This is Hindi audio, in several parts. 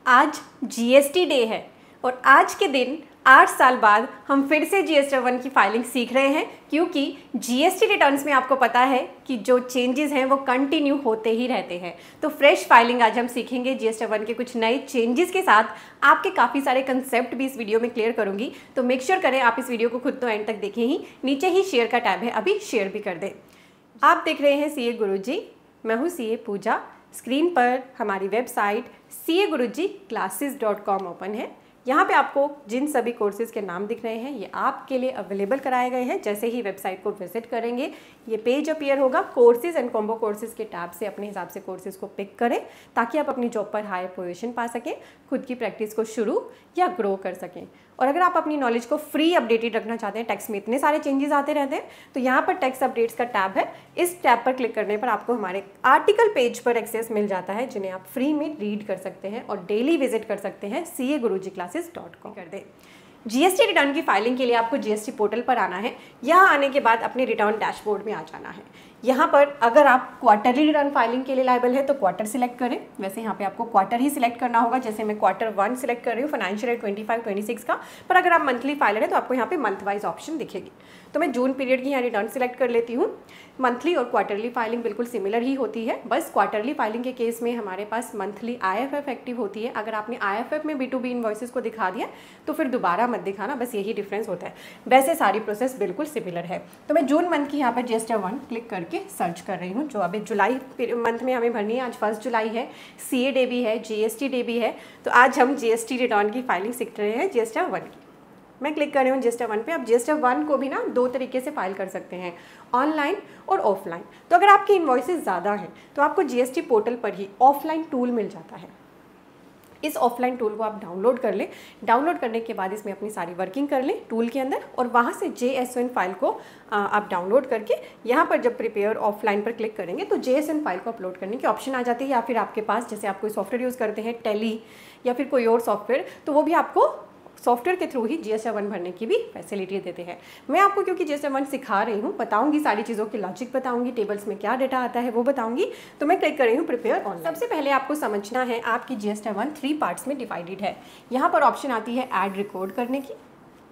आज जीएसटी डे है और आज के दिन 8 साल बाद हम फिर से GS1 की फाइलिंग सीख रहे हैं, क्योंकि जीएसटी रिटर्न्स में आपको पता है कि जो चेंजेस हैं वो कंटिन्यू होते ही रहते हैं। तो फ्रेश फाइलिंग आज हम सीखेंगे GS1 के कुछ नए चेंजेस के साथ। आपके काफ़ी सारे कंसेप्ट भी इस वीडियो में क्लियर करूंगी, तो मेक श्योर करें आप इस वीडियो को खुद तो एंड तक देखें ही। नीचे ही शेयर का टैब है, अभी शेयर भी कर दें। आप देख रहे हैं CA गुरुजी, मैं हूँ CA पूजा। स्क्रीन पर हमारी वेबसाइट caguruji.classes.com ओपन है। यहाँ पे आपको जिन सभी कोर्सेज़ के नाम दिख रहे हैं ये आपके लिए अवेलेबल कराए गए हैं। जैसे ही वेबसाइट को विजिट करेंगे ये पेज अपीयर होगा। कोर्सेज़ एंड कॉम्बो कोर्सेज़ के टैब से अपने हिसाब से कोर्सेज़ को पिक करें ताकि आप अपनी जॉब पर हाई पोजीशन पा सकें, खुद की प्रैक्टिस को शुरू या ग्रो कर सकें। और अगर आप अपनी नॉलेज को फ्री अपडेटेड रखना चाहते हैं, टेक्स्ट में इतने सारे चेंजेस आते रहते हैं, तो यहाँ पर टेक्स्ट अपडेट्स का टैब है। इस टैब पर क्लिक करने पर आपको हमारे आर्टिकल पेज पर एक्सेस मिल जाता है, जिन्हें आप फ्री में रीड कर सकते हैं और डेली विजिट कर सकते हैं CAGurujiClasses.com। कर दें। जीएसटी रिटर्न की फाइलिंग के लिए आपको जीएसटी पोर्टल पर आना है। यहाँ आने के बाद अपने रिटर्न डैशबोर्ड में आ जाना है। यहाँ पर अगर आप क्वार्टरली रिटर्न फाइलिंग के लिए लायबल है तो क्वार्टर सिलेक्ट करें। वैसे यहाँ पे आपको क्वार्टर ही सिलेक्ट करना होगा, जैसे मैं Q1 सिलेक्ट कर रही हूँ फाइनेंशियल ईयर 25-26 का। पर अगर आप मंथली फाइलर है तो आपको यहाँ पे मंथ वाइज ऑप्शन दिखेगी। तो मैं जून पीरियड की यहाँ रिटर्न सिलेक्ट कर लेती हूँ। मंथली और क्वार्टरली फाइलिंग बिल्कुल सिमिलर ही होती है, बस क्वार्टरली फाइलिंग के केस में हमारे पास मंथली IFF एक्टिव होती है। अगर आपने IFF में B2B इनवॉइसेस को दिखा दिया तो फिर दोबारा मत दिखाना, बस यही डिफरेंस होता है। वैसे सारी प्रोसेस बिल्कुल सिमिलर है। तो मैं जून मंथ की यहाँ पर GS1 क्लिक करके सर्च कर रही हूँ, जो अभी जुलाई मंथ में हमें भरनी है। आज 1 जुलाई है, CA डे भी है, GST डे भी है। तो आज हम GST रिटर्न की फाइलिंग सीख रहे हैं GS1 की। मैं क्लिक कर रही हूँ GS1 पे। अब GS1 को भी ना 2 तरीके से फाइल कर सकते हैं, ऑनलाइन और ऑफलाइन। तो अगर आपकी इन्वॉइसेस ज़्यादा हैं तो आपको GST पोर्टल पर ही ऑफलाइन टूल मिल जाता है। इस ऑफलाइन टूल को आप डाउनलोड कर लें। डाउनलोड करने के बाद इसमें अपनी सारी वर्किंग कर लें टूल के अंदर, और वहाँ से JSON फाइल को आप डाउनलोड करके यहाँ पर जब प्रिपेयर ऑफलाइन पर क्लिक करेंगे तो JSON फाइल को अपलोड करने की ऑप्शन आ जाती है। या फिर आपके पास जैसे आप कोई सॉफ्टवेयर यूज़ करते हैं, टेली या फिर कोई और सॉफ्टवेयर, तो वो भी आपको सॉफ्टवेयर के थ्रू ही GS1 भरने की भी फैसिलिटी देते हैं। मैं आपको क्योंकि GS1 सिखा रही हूँ, बताऊंगी सारी चीज़ों की लॉजिक, बताऊंगी टेबल्स में क्या डेटा आता है वो बताऊंगी। तो मैं क्लिक कर रही हूँ प्रिपेयर ऑनलाइन। सबसे पहले आपको समझना है आपकी GS1 3 पार्ट्स में डिवाइडेड है। यहाँ पर ऑप्शन आती है ऐड रिकॉर्ड करने की,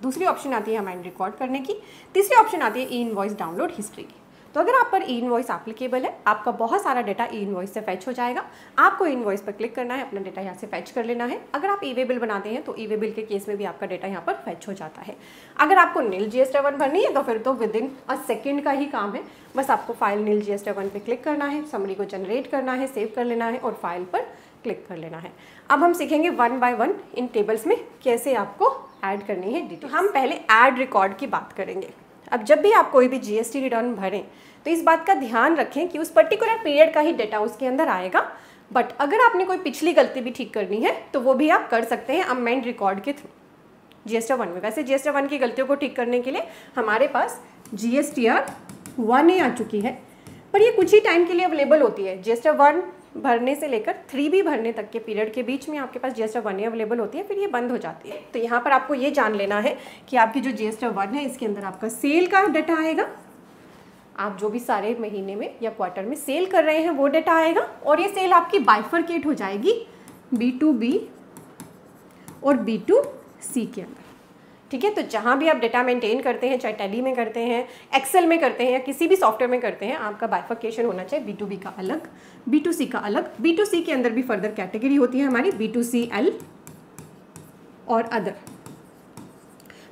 दूसरी ऑप्शन आती है अमाउंट रिकॉर्ड करने की, तीसरी ऑप्शन आती है E-इनवॉइस डाउनलोड हिस्ट्री की। तो अगर आप पर E-इनवॉइस एप्लीकेबल है, आपका बहुत सारा डेटा E-इनवॉइस से फैच हो जाएगा। आपको E-इनवॉइस पर क्लिक करना है, अपना डेटा यहाँ से फैच कर लेना है। अगर आप ई-वे बिल बनाते हैं तो ई-वे बिल के केस में भी आपका डेटा यहाँ पर फैच हो जाता है। अगर आपको नील GS1 भरनी है तो फिर तो विदिन अ सेकेंड का ही काम है। बस आपको फाइल नील GS1 पे क्लिक करना है, समरी को जनरेट करना है, सेव कर लेना है और फाइल पर क्लिक कर लेना है। अब हम सीखेंगे 1 बाय 1 इन टेबल्स में कैसे आपको ऐड करनी है डिटेल। तो हम पहले ऐड रिकॉर्ड की बात करेंगे। अब जब भी आप कोई भी GST रिटर्न भरें तो इस बात का ध्यान रखें कि उस पर्टिकुलर पीरियड का ही डेटा उसके अंदर आएगा। बट अगर आपने कोई पिछली गलती भी ठीक करनी है तो वो भी आप कर सकते हैं अमेंड रिकॉर्ड के थ्रू GS1 में। वैसे GS1 की गलतियों को ठीक करने के लिए हमारे पास GSTR 1A आ चुकी है, पर ये कुछ ही टाइम के लिए अवेलेबल होती है। GS1 भरने से लेकर 3B भरने तक के पीरियड के बीच में आपके पास GS1A अवेलेबल होती है, फिर ये बंद हो जाती है। तो यहाँ पर आपको ये जान लेना है कि आपकी जो GS1 है इसके अंदर आपका सेल का डाटा आएगा। आप जो भी सारे महीने में या क्वार्टर में सेल कर रहे हैं वो डाटा आएगा, और ये सेल आपकी बाइफरकेट हो जाएगी B2B और B2C के अंदर। ठीक है, तो जहाँ भी आप डेटा मेंटेन करते हैं, चाहे टैली में करते हैं, एक्सेल में करते हैं या किसी भी सॉफ्टवेयर में करते हैं, आपका बाइफरकेशन होना चाहिए। B2B का अलग, B2C का अलग। B2C के अंदर भी फर्दर कैटेगरी होती है हमारी B2CL और अदर।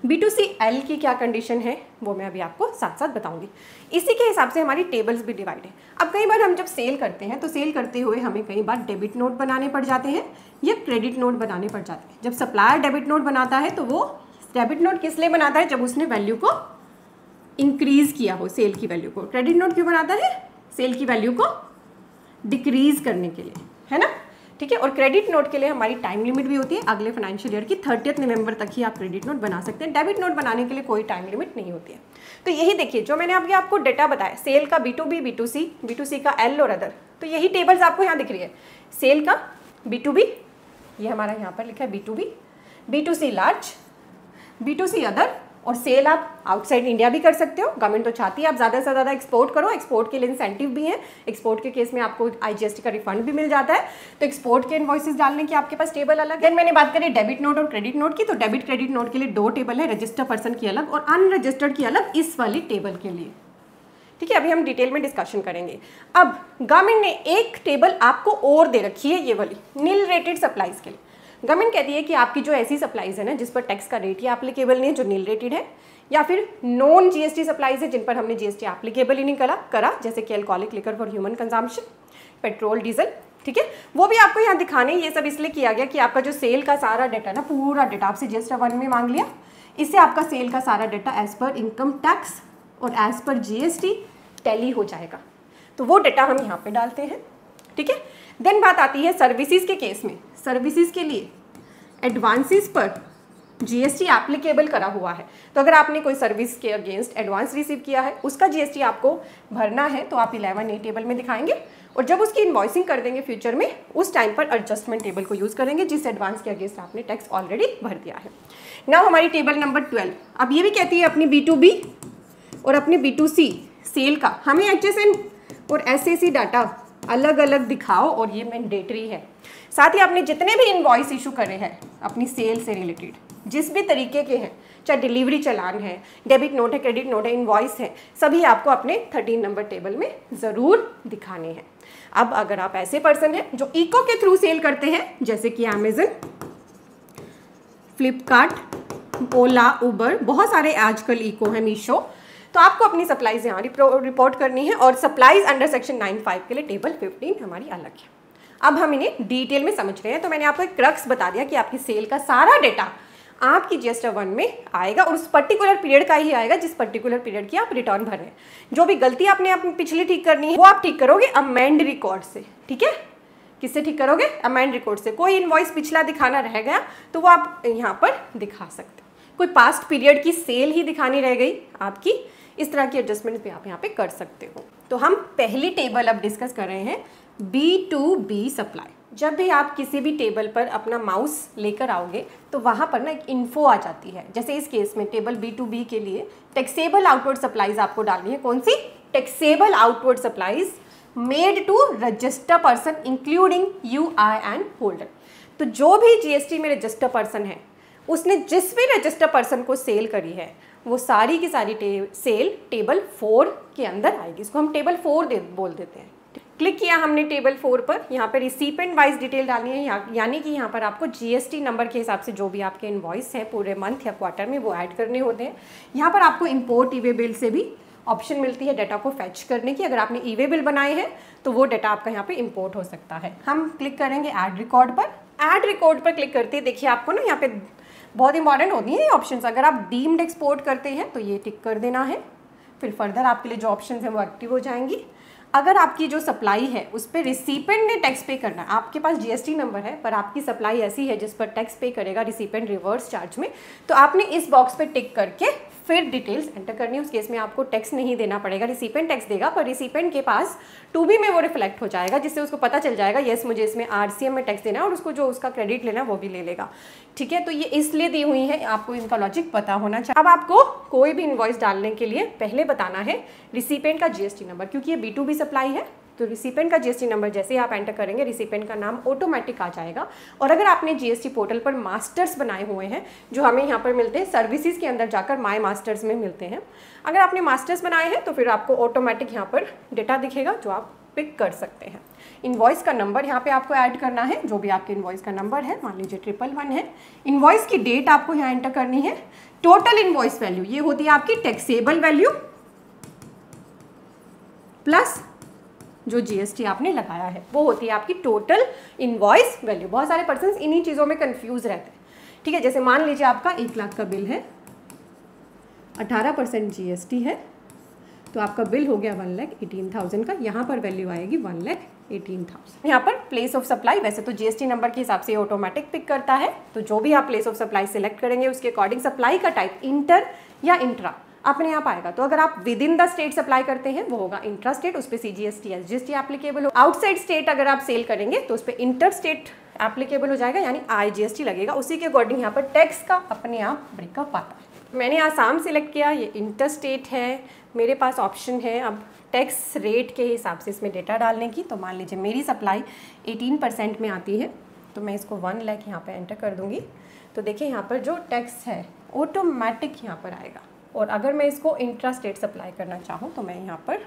B2CL की क्या कंडीशन है वो मैं अभी आपको साथ साथ बताऊंगी। इसी के हिसाब से हमारी टेबल्स भी डिवाइड है। अब कई बार हम जब सेल करते हैं तो सेल करते हुए हमें कई बार डेबिट नोट बनाने पड़ जाते हैं या क्रेडिट नोट बनाने पड़ जाते हैं। जब सप्लायर डेबिट नोट बनाता है तो वो डेबिट नोट किस लिए बनाता है? जब उसने वैल्यू को इंक्रीज किया हो, सेल की वैल्यू को। क्रेडिट नोट क्यों बनाता है? सेल की वैल्यू को डिक्रीज करने के लिए, है ना। ठीक है, और क्रेडिट नोट के लिए हमारी टाइम लिमिट भी होती है। अगले फाइनेंशियल ईयर की 30 नवंबर तक ही आप क्रेडिट नोट बना सकते हैं। डेबिट नोट बनाने के लिए कोई टाइम लिमिट नहीं होती है। तो यही देखिए जो मैंने अभी आपको डेटा बताया, सेल का B2B, B2C, B2C का L और अदर, तो यही टेबल्स आपको यहाँ दिख रही है। सेल का B2B, ये हमारा यहाँ पर लिखा है B2B, B2C large, B2C other और सेल आप आउटसाइड इंडिया भी कर सकते हो। गवर्नमेंट तो चाहती है आप ज़्यादा से ज़्यादा एक्सपोर्ट करो, एक्सपोर्ट के लिए इंसेंटिव भी है, एक्सपोर्ट के केस में आपको IGST का रिफंड भी मिल जाता है। तो एक्सपोर्ट के इनवॉइसेस डालने की आपके पास टेबल अलग है। मैंने बात करी डेबिट नोट और क्रेडिट नोट की, तो डेबिट क्रेडिट नोट के लिए 2 टेबल है, रजिस्टर्ड पर्सन की अलग और अनरजिस्टर्ड की अलग इस वाली टेबल के लिए। ठीक है, अभी हम डिटेल में डिस्कशन करेंगे। अब गवर्नमेंट ने एक टेबल आपको और दे रखी है, ये वाली नील रेटेड सप्लाईज के लिए। गवर्नमेंट कहती है कि आपकी जो ऐसी सप्लाईज है ना जिस पर टैक्स का रेट ही एप्लीकेबल नहीं है, जो नील रेटेड है, या फिर नॉन GST सप्लाईज है जिन पर हमने GST एप्लीकेबल ही नहीं करा, जैसे कि alcoholic liquor for human consumption, petrol, diesel, ठीक है, वो भी आपको यहाँ दिखाने। ये सब इसलिए किया गया कि आपका जो सेल का सारा डाटा ना, पूरा डाटा आपसे GST 1 में मांग लिया, इससे आपका सेल का सारा data as per income tax और एज पर GST टैली हो जाएगा। तो वो डाटा हम यहाँ पे डालते हैं। ठीक है, देन बात आती है सर्विसेज के केस में। सर्विसेज के लिए एडवांसेस पर GST एप्लीकेबल करा हुआ है, तो अगर आपने कोई सर्विस के अगेंस्ट एडवांस रिसीव किया है, उसका GST आपको भरना है, तो आप 11A टेबल में दिखाएंगे और जब उसकी इन्वॉइसिंग कर देंगे फ्यूचर में, उस टाइम पर एडजस्टमेंट टेबल को यूज़ करेंगे जिस एडवांस के अगेंस्ट आपने टैक्स ऑलरेडी भर दिया है। नाउ हमारी टेबल नंबर 12 अब ये भी कहती है अपनी B2B और अपनी B2C सेल का हमें HSN और SAC डाटा अलग अलग दिखाओ, और ये मैंडेटरी है। साथ ही आपने जितने भी इनवॉइस इशू करे हैं अपनी सेल से रिलेटेड, जिस भी तरीके के हैं, चाहे डिलीवरी चालान है, डेबिट नोट है, क्रेडिट नोट है, इनवॉइस है, सभी आपको अपने 13 नंबर टेबल में ज़रूर दिखाने हैं। अब अगर आप ऐसे पर्सन हैं जो इको के थ्रू सेल करते हैं, जैसे कि अमेजन, फ्लिपकार्ट, ओला, उबर, बहुत सारे आजकल इको है, मीशो, तो आपको अपनी सप्लाईज यहाँ रिपोर्ट करनी है। और सप्लाईज अंडर सेक्शन 9(5) के लिए टेबल 15 हमारी अलग है। अब हम इन्हें डिटेल में समझ रहे हैं। तो मैंने आपको एक क्रक्स बता दिया कि आपकी सेल का सारा डेटा आपकी GST 1 में आएगा और उस पर्टिकुलर पीरियड का ही आएगा जिस पर्टिकुलर पीरियड की आप रिटर्न भर रहे हैं। जो भी गलती आपने अपनी पिछली ठीक करनी है वो आप ठीक करोगे अमेंड रिकॉर्ड से। ठीक है, किससे ठीक करोगे? अमेंड रिकॉर्ड से। कोई इनवॉइस पिछला दिखाना रह गया तो वो आप यहाँ पर दिखा सकते हो। कोई पास्ट पीरियड की सेल ही दिखानी रह गई आपकी, इस तरह की एडजस्टमेंट भी आप यहाँ पे कर सकते हो। तो हम पहली टेबल अब डिस्कस कर रहे हैं, B2B सप्लाई। जब भी आप किसी भी टेबल पर अपना माउस लेकर आओगे तो वहाँ पर ना एक इन्फो आ जाती है। जैसे इस केस में टेबल B2B के लिए टैक्सेबल आउटवर्ड सप्लाईज आपको डालनी है। कौन सी? Taxable outward supplies made to register person including UI and holder. तो जो भी GST में रजिस्टर पर्सन है उसने जिस भी रजिस्टर पर्सन को सेल करी है वो सारी की सारी सेल टेबल 4 के अंदर आएगी। इसको हम टेबल 4 बोल देते हैं। क्लिक किया हमने टेबल 4 पर, यहाँ पर रिसीपेंट वाइज डिटेल डालनी है, यानी कि यहाँ पर आपको GST नंबर के हिसाब से जो भी आपके इनवॉइस है पूरे मंथ या क्वार्टर में वो ऐड करने होते हैं। यहाँ पर आपको इंपोर्ट ई-वे बिल से भी ऑप्शन मिलती है डाटा को फैच करने की। अगर आपने ई-वे बिल बनाए हैं तो वो डाटा आपका यहाँ पे इंपोर्ट हो सकता है। हम क्लिक करेंगे ऐड रिकॉर्ड पर। ऐड रिकॉर्ड पर क्लिक करते देखिए आपको ना यहाँ पे बहुत इंपॉर्टेंट होती हैं ये ऑप्शंस। अगर आप डीम्ड एक्सपोर्ट करते हैं तो ये टिक कर देना है, फिर फर्दर आपके लिए जो ऑप्शंस हैं वो एक्टिव हो जाएंगी। अगर आपकी जो सप्लाई है उस पर रिसिपेंट ने टैक्स पे करना है, आपके पास GST नंबर है पर आपकी सप्लाई ऐसी है जिस पर टैक्स पे करेगा रिसिपेंट रिवर्स चार्ज में, तो आपने इस बॉक्स पे टिक करके फिर डिटेल्स एंटर करनी है। उस केस में आपको टैक्स नहीं देना पड़ेगा, रिसिपेंट टैक्स देगा, पर रिसिपेंट के पास 2B में वो रिफ्लेक्ट हो जाएगा, जिससे उसको पता चल जाएगा यस मुझे इसमें RCM में टैक्स देना है और उसको जो उसका क्रेडिट लेना है वो भी ले लेगा। ठीक है, तो ये इसलिए दी हुई है, आपको इनका लॉजिक पता होना चाहिए। अब आपको कोई भी इनवॉइस डालने के लिए पहले बताना है रिसिपेंट का GST नंबर, क्योंकि ये B2B सप्लाई है तो रिसिपेंट का GST नंबर जैसे ही आप एंटर करेंगे रिसिपेंट का नाम ऑटोमेटिक आ जाएगा। और अगर आपने GST पोर्टल पर मास्टर्स बनाए हुए हैं जो हमें यहाँ पर मिलते हैं सर्विसेज के अंदर जाकर माय मास्टर्स में मिलते हैं, अगर आपने मास्टर्स बनाए हैं तो फिर आपको ऑटोमेटिक यहाँ पर डेटा दिखेगा जो आप पिक कर सकते हैं। इनवॉइस का नंबर यहाँ पे आपको ऐड करना है, जो भी आपके इनवॉइस का नंबर है, मान लीजिए 111 है। इनवॉइस की डेट आपको यहाँ एंटर करनी है। टोटल इनवॉइस वैल्यू ये होती है आपकी टैक्सेबल वैल्यू प्लस जो GST आपने लगाया है वो होती है आपकी टोटल इनवॉइस वैल्यू। बहुत सारे पर्सन इन्हीं चीज़ों में कंफ्यूज रहते हैं। ठीक है, जैसे मान लीजिए आपका 1 लाख का बिल है, 18% GST है, तो आपका बिल हो गया 1,18,000 का। यहाँ पर वैल्यू आएगी 1,18,000। यहाँ पर प्लेस ऑफ सप्लाई वैसे तो GST नंबर के हिसाब से ऑटोमेटिक पिक करता है, तो जो भी आप प्लेस ऑफ सप्लाई सिलेक्ट करेंगे उसके अकॉर्डिंग सप्लाई का टाइप इंटर या इंट्रा अपने आप आएगा। तो अगर आप with in the state supply करते हैं वो होगा इंट्रा स्टेट, उस पर CGST SGST एप्लीकेबल हो। आउटसाइड स्टेट अगर आप सेल करेंगे तो उस पर इंटर स्टेट एप्लीकेबल हो जाएगा, यानी IGST लगेगा। उसी के अकॉर्डिंग यहाँ पर टैक्स का अपने आप ब्रेकअप आता है। मैंने आसाम सिलेक्ट किया, ये इंटर स्टेट है। मेरे पास ऑप्शन है अब टैक्स रेट के हिसाब से इसमें डेटा डालने की। तो मान लीजिए मेरी सप्लाई 18% में आती है, तो मैं इसको 1 लाख यहाँ पे एंटर कर दूँगी। तो देखिए यहाँ पर जो टैक्स है ऑटोमेटिक यहाँ पर आएगा। और अगर मैं इसको इंट्रा स्टेट सप्लाई करना चाहूँ तो मैं यहाँ पर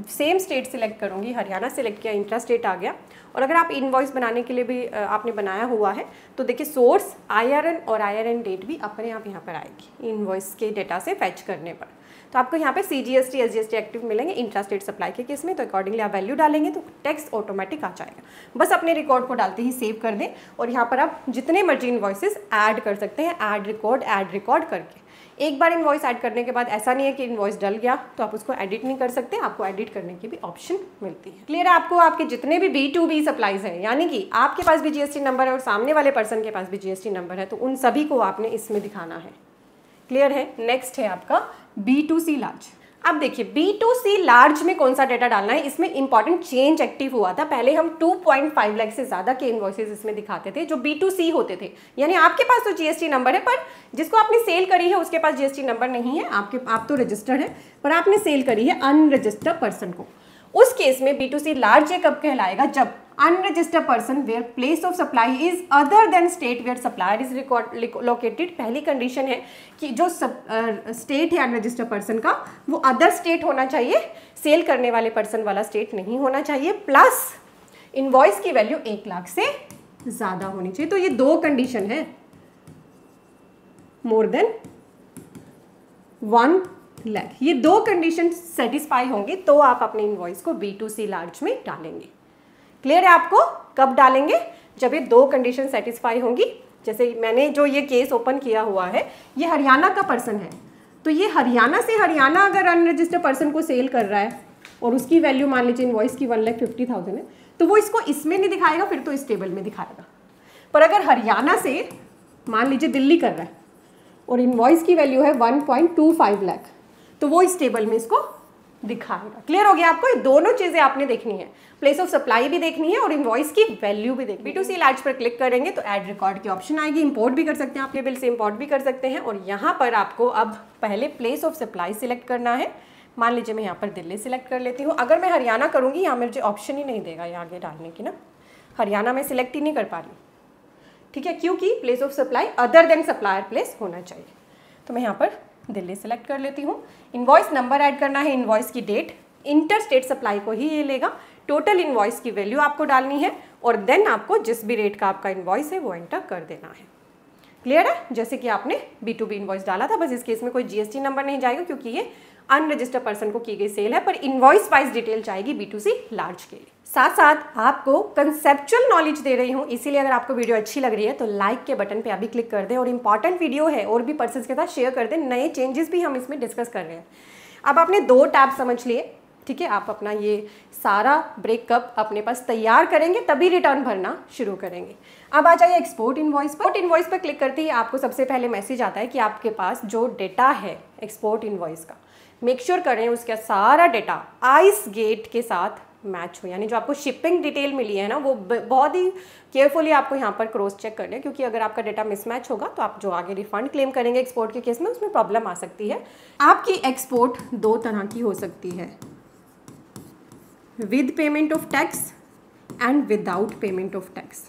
सेम स्टेट सिलेक्ट करूँगी, हरियाणा सिलेक्ट किया, इंट्रा स्टेट आ गया। और अगर आप इनवॉइस बनाने के लिए भी आपने बनाया हुआ है तो देखिए सोर्स IRN और IRN डेट भी अपने आप यहाँ पर आएगी इनवॉइस के डेटा से फैच करने पर। तो आपको यहाँ पे CGST SGST एक्टिव मिलेंगे इंट्रा स्टेट सप्लाई के केस में। तो अकॉर्डिंगली आप वैल्यू डालेंगे तो टैक्स ऑटोमेटिक आ जाएगा। बस अपने रिकॉर्ड को डालते ही सेव कर दें और यहाँ पर आप जितने मर्जी इनवॉइसेस ऐड कर सकते हैं, ऐड रिकॉर्ड करके। एक बार इनवॉइस ऐड करने के बाद ऐसा नहीं है कि इनवॉइस डल गया तो आप उसको एडिट नहीं कर सकते, आपको एडिट करने की भी ऑप्शन मिलती है। क्लियर है आपको? आपके जितने भी B2B सप्लाईज हैं, यानी कि आपके पास भी GST नंबर है और सामने वाले पर्सन के पास भी GST नंबर है, तो उन सभी को आपने इसमें दिखाना है। क्लियर है? नेक्स्ट है आपका B2C लार्ज। अब देखिए B2C लार्ज में कौन सा डेटा डालना है, इसमें इंपॉर्टेंट चेंज एक्टिव हुआ था। पहले हम 2.5 लाख से ज़्यादा के इनवॉइसेस इसमें दिखाते थे जो B2C होते थे, यानी आपके पास तो GST नंबर है पर जिसको आपने सेल करी है उसके पास GST नंबर नहीं है। आप तो रजिस्टर्ड है पर आपने सेल करी है अनरजिस्टर्ड पर्सन को। उस केस में B2C लार्ज ये कब कहलाएगा? जब unregistered person where place of supply is other than state where supplier is located. पहली कंडीशन है कि जो स्टेट है अनरजिस्टर्ड पर्सन का वो अदर स्टेट होना चाहिए, सेल करने वाले पर्सन वाला स्टेट नहीं होना चाहिए, प्लस इनवॉइस की वैल्यू 1 लाख से ज़्यादा होनी चाहिए। तो ये 2 कंडीशन है, मोर देन 1 लाख। ये 2 कंडीशन सेटिस्फाई होंगी तो आप अपने इनवॉइस को B2C लार्ज में डालेंगे। क्लियर है आपको? कब डालेंगे? जब ये 2 कंडीशन सेटिस्फाई होंगी। जैसे मैंने जो ये केस ओपन किया हुआ है, ये हरियाणा का पर्सन है, तो ये हरियाणा से हरियाणा अगर अनरजिस्टर्ड पर्सन को सेल कर रहा है और उसकी वैल्यू मान लीजिए इनवॉइस की 1,50,000 है, तो वो इसको इसमें नहीं दिखाएगा, फिर तो इस टेबल में दिखाएगा। पर अगर हरियाणा से मान लीजिए दिल्ली कर रहा है और इनवॉइस की वैल्यू है 1.25 लाख, तो वो इस टेबल में इसको दिखाएगा। क्लियर हो गया आपको? ये दोनों चीजें आपने देखनी है, प्लेस ऑफ सप्लाई भी देखनी है और इनवॉइस की वैल्यू भी देखनी है। B2C लार्ज पर क्लिक करेंगे तो ऐड रिकॉर्ड की ऑप्शन आएगी। इंपोर्ट भी कर सकते हैं, आप बिल से इंपोर्ट भी कर सकते हैं। और यहाँ पर आपको अब पहले प्लेस ऑफ सप्लाई सिलेक्ट करना है। मान लीजिए मैं यहाँ पर दिल्ली सिलेक्ट कर लेती हूँ। अगर मैं हरियाणा करूँगी यहाँ मुझे ऑप्शन ही नहीं देगा ये आगे डालने की ना, हरियाणा में सिलेक्ट ही नहीं कर पा रही। ठीक है, क्योंकि place of supply other than supplier place होना चाहिए। तो मैं यहाँ पर दिल्ली सेलेक्ट कर लेती हूँ। इनवॉइस नंबर ऐड करना है, इनवॉइस की डेट, इंटर स्टेट सप्लाई को ही ये लेगा। टोटल इनवॉइस की वैल्यू आपको डालनी है और देन आपको जिस भी रेट का आपका इनवॉइस है वो एंटर कर देना है। क्लियर है? जैसे कि आपने B2B इनवॉइस डाला था, बस इस केस में कोई GST नंबर नहीं जाएगा क्योंकि ये अनरजिस्टर्ड पर्सन को की गई सेल है, पर इनवॉइस वाइज डिटेल जाएगी B2C लार्ज के लिए। साथ साथ आपको कंसेप्चुअल नॉलेज दे रही हूँ, इसीलिए अगर आपको वीडियो अच्छी लग रही है तो लाइक के बटन पे अभी क्लिक कर दें और इंपॉर्टेंट वीडियो है और भी पर्सन के साथ शेयर कर दें। नए चेंजेस भी हम इसमें डिस्कस कर रहे हैं। अब आपने 2 टैब समझ लिए, ठीक है? आप अपना ये सारा ब्रेकअप अपने पास तैयार करेंगे तभी रिटर्न भरना शुरू करेंगे। अब आ जाइए एक्सपोर्ट इनवॉइस पर। इनवॉइस पर क्लिक करते ही आपको सबसे पहले मैसेज आता है कि आपके पास जो डेटा है एक्सपोर्ट इनवॉइस का, मेक श्योर करें उसका सारा डेटा आइस गेट के साथ मैच हो। यानी जो आपको शिपिंग डिटेल मिली है ना, वो बहुत ही केयरफुली आपको यहाँ पर क्रॉस चेक करना है, क्योंकि अगर आपका डेटा मिसमैच होगा तो आप जो आगे रिफंड क्लेम करेंगे एक्सपोर्ट के केस में उसमें प्रॉब्लम आ सकती है। आपकी एक्सपोर्ट 2 तरह की हो सकती है, with payment of tax and without payment of tax.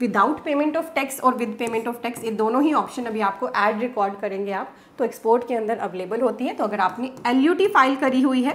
Without payment of tax और विद पेमेंट ऑफ टैक्स, ये दोनों ही ऑप्शन अभी आपको ऐड रिकॉर्ड करेंगे आप तो एक्सपोर्ट के अंदर अवेलेबल होती है। तो अगर आपने LUT फाइल करी हुई है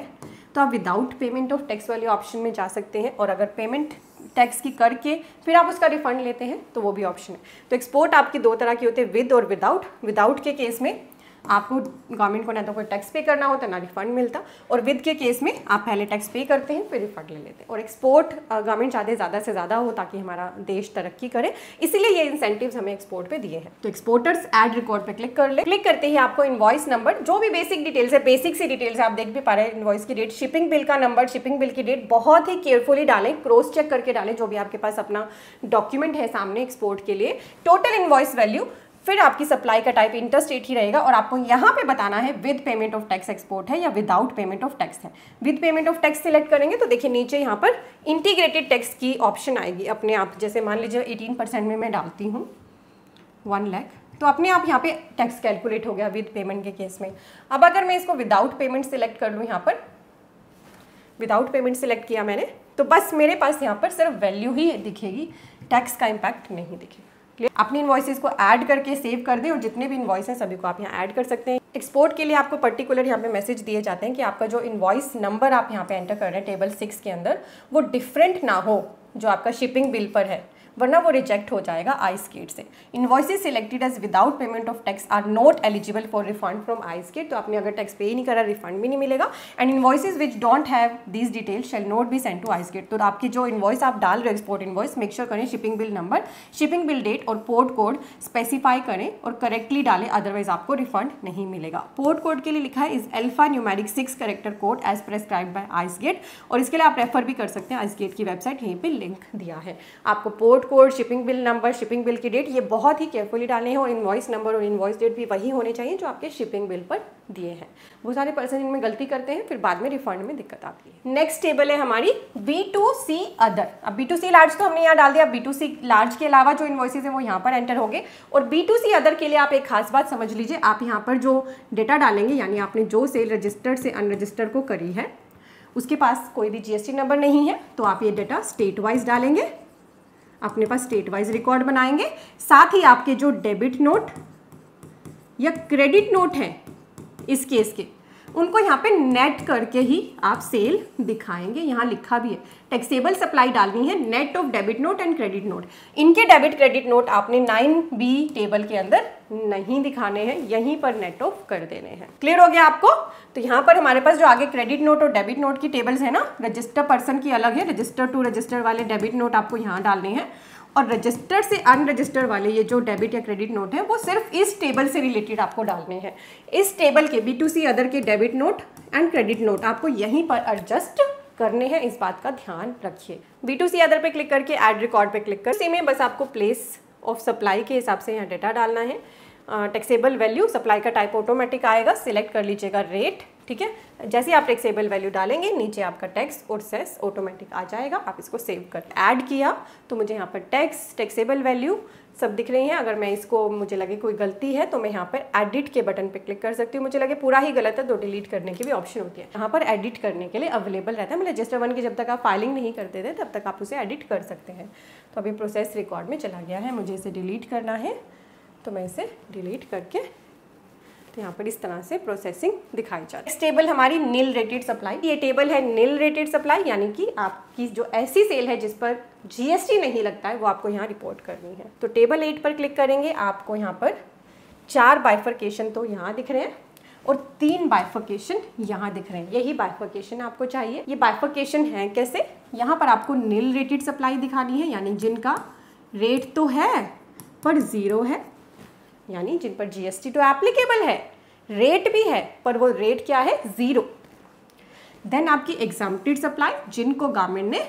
तो आप विदाउट पेमेंट ऑफ टैक्स वाले ऑप्शन में जा सकते हैं, और अगर पेमेंट टैक्स की करके फिर आप उसका रिफंड लेते हैं तो वो भी ऑप्शन है। तो एक्सपोर्ट आपकी 2 तरह की होती है, विद और विदाउट। विदाउट के केस में आपको गवर्नमेंट को ना तो कोई टैक्स पे करना होता ना रिफंड मिलता, और विद के केस में आप पहले टैक्स पे करते हैं फिर रिफंड ले लेते हैं। और एक्सपोर्ट गवर्नमेंट चाहते हैं ज़्यादा से ज़्यादा हो ताकि हमारा देश तरक्की करे, इसीलिए ये इंसेंटिव्स हमें एक्सपोर्ट पे दिए हैं। तो एक्सपोर्टर्स ऐड रिकॉर्ड पे क्लिक कर ले। क्लिक करते ही आपको इनवॉइस नंबर, जो भी बेसिक डिटेल्स है, बेसिक सी डिटेल्स है, आप देख भी पा रहे हैं, इनवॉइस की डेट, शिपिंग बिल का नंबर, शिपिंग बिल की डेट, बहुत ही केयरफुली डालें, क्रॉस चेक करके डालें जो भी आपके पास अपना डॉक्यूमेंट है सामने एक्सपोर्ट के लिए। टोटल इनवॉइस वैल्यू, फिर आपकी सप्लाई का टाइप इंटर स्टेट ही रहेगा और आपको यहाँ पे बताना है with payment of tax export है या विदाउट पेमेंट ऑफ टैक्स है। With payment of tax select करेंगे तो देखिए नीचे यहाँ पर इंटीग्रेटेड टैक्स की ऑप्शन आएगी अपने आप। जैसे मान लीजिए 18% में मैं डालती हूँ 1 लाख, तो अपने आप यहाँ पे टैक्स कैलकुलेट हो गया विद पेमेंट के केस में। अब अगर मैं इसको विदाउट पेमेंट सिलेक्ट कर लूँ, यहाँ पर विदाउट पेमेंट सिलेक्ट किया मैंने, तो बस मेरे पास यहाँ पर सिर्फ वैल्यू ही दिखेगी, टैक्स का इम्पैक्ट नहीं दिखेगा। अपनी इनवॉइसेस को ऐड करके सेव कर दें और जितने भी इनवॉइस हैं सभी को आप यहाँ ऐड कर सकते हैं। एक्सपोर्ट के लिए आपको पर्टिकुलर यहाँ पे मैसेज दिए जाते हैं कि आपका जो इनवॉइस नंबर आप यहाँ पे एंटर कर रहे हैं टेबल 6 के अंदर, वो डिफरेंट ना हो जो आपका शिपिंग बिल पर है, वरना वो रिजेक्ट हो जाएगा आइसगेट से। Invoices selected as without payment of tax are not eligible for refund from ICEGATE. तो आपने अगर टैक्स पे ही नहीं करा, रिफंड भी नहीं मिलेगा। And invoices which don't have these details shall not be send to ICEGATE. तो आपकी जो इनवॉइस आप डाल रहे हो एक्सपोर्ट इनवॉइस, मेक श्योर करें shipping bill number, shipping bill date और पोर्ट कोड स्पेसिफाई करें और करेक्टली डालें, अदरवाइज आपको रिफंड नहीं मिलेगा। पोर्ट कोड के लिए लिखा है is alpha numeric 6 character code as prescribed by ICEGATE, और इसके लिए आप रेफर भी कर सकते हैं, आइसगेट की वेबसाइट यहीं पे लिंक दिया है। आपको port code, shipping bill number, shipping bill की डेट, ये बहुत ही केयरफुली डालने हैं और इनवॉइस नंबर और इनवॉइस डेट भी वही होने चाहिए जो आपके शिपिंग बिल पर दिए हैं। वो सारे पर्सन इनमें गलती करते हैं, फिर बाद में रिफंड में दिक्कत आती है। नेक्स्ट टेबल है हमारी B2C अदर। अब B2C लार्ज तो हमने यहाँ डाल दिया, B2C लार्ज के अलावा जो इनवॉइसेज हैं वो यहाँ पर एंटर होंगे। और B2C अदर के लिए आप एक खास बात समझ लीजिए, आप यहाँ पर जो डेटा डालेंगे, यानी आपने जो सेल रजिस्टर्ड से अनरजिस्टर्ड को करी है, उसके पास कोई भी GST नंबर नहीं है, तो आप ये डेटा स्टेट वाइज डालेंगे, अपने पास स्टेट वाइज रिकॉर्ड बनाएंगे। साथ ही आपके जो डेबिट नोट या क्रेडिट नोट हैं इस केस के, उनको यहाँ पे नेट करके ही आप सेल दिखाएंगे। यहाँ लिखा भी है टैक्सेबल सप्लाई डालनी है, net of debit note and credit note. इनके डेबिट क्रेडिट नोट आपने 9B टेबल के अंदर नहीं दिखाने हैं, यहीं पर नेट ऑफ कर देने हैं। क्लियर हो गया आपको? तो यहाँ पर हमारे पास जो आगे क्रेडिट नोट और डेबिट नोट की टेबल्स है ना, रजिस्टर पर्सन की अलग है, रजिस्टर टू रजिस्टर वाले डेबिट नोट आपको यहाँ डालने हैं, और रजिस्टर्ड से अनरजिस्टर्ड वाले ये जो डेबिट या क्रेडिट नोट है वो सिर्फ इस टेबल से रिलेटेड आपको डालने हैं। इस टेबल के B2C अदर के debit note and credit note आपको यहीं पर एडजस्ट करने हैं, इस बात का ध्यान रखिए। B2C अदर पे क्लिक करके ऐड रिकॉर्ड पे क्लिक कर, इसी में बस आपको प्लेस ऑफ सप्लाई के हिसाब से यहाँ डेटा डालना है। टैक्सेबल वैल्यू, सप्लाई का टाइप ऑटोमेटिक आएगा, सिलेक्ट कर लीजिएगा रेट, ठीक है। जैसे आप टैक्सेबल वैल्यू डालेंगे नीचे आपका टैक्स और सेस ऑटोमेटिक आ जाएगा। आप इसको सेव कर, ऐड किया तो मुझे यहाँ पर टैक्स, टैक्सेबल वैल्यू सब दिख रही हैं। अगर मैं इसको, मुझे लगे कोई गलती है तो मैं यहाँ पर एडिट के बटन पे क्लिक कर सकती हूँ। मुझे लगे पूरा ही गलत है तो डिलीट करने की भी ऑप्शन होती है, यहाँ पर एडिट करने के लिए अवेलेबल रहता है। मतलब रजिस्टर 1 की जब तक आप फाइलिंग नहीं करते थे तब तक आप उसे एडिट कर सकते हैं। तो अभी प्रोसेस रिकॉर्ड में चला गया है, मुझे इसे डिलीट करना है, तो मैं इसे डिलीट करके, तो यहाँ पर इस तरह से प्रोसेसिंग दिखाई जाती है। नेक्स्ट टेबल हमारी नील रेटेड सप्लाई। ये टेबल है नील रेटेड सप्लाई, यानी कि आपकी जो ऐसी सेल है जिस पर GST नहीं लगता है वो आपको यहाँ रिपोर्ट करनी है। तो टेबल 8 पर क्लिक करेंगे, आपको यहाँ पर 4 बाइफर्केशन तो यहाँ दिख रहे हैं और 3 बाइफर्केशन यहाँ दिख रहे हैं। यही बाइफर्केशन आपको चाहिए। ये बाइफर्केशन है कैसे? यहाँ पर आपको नील रेटेड सप्लाई दिखानी है, यानी जिनका रेट तो है पर 0 है, यानी जिन पर GST तो एप्लीकेबल है, रेट भी है पर वो रेट क्या है? 0। देन आपकी एग्जाम्प्टेड सप्लाई, जिनको गवर्नमेंट ने